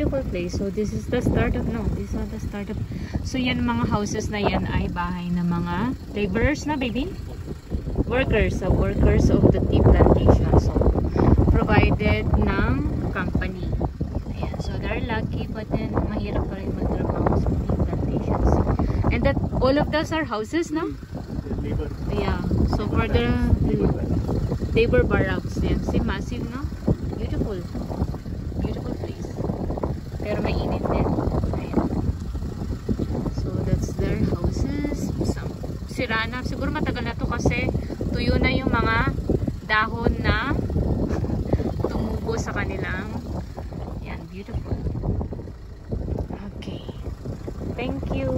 beautiful place. So this is the start of, no, this is not the start of, so yan mga houses na yan ay bahay ng mga laborers na, baby? Workers, workers of the tea plantation. So provided ng company. Ayan, so they're lucky, but then mahirap pa rin magtrabaho sa tea plantations. And that, all of those are houses, no? Yeah, so for the labor barracks, yan. See, massive, no? Beautiful. Beautiful place. Pero mainit din. Ayan. So that's their houses. Sira na. Siguro matagal na to kasi tuyo na yung mga dahon na tumubo sa kanilang. Yan, beautiful. Okay. Thank you.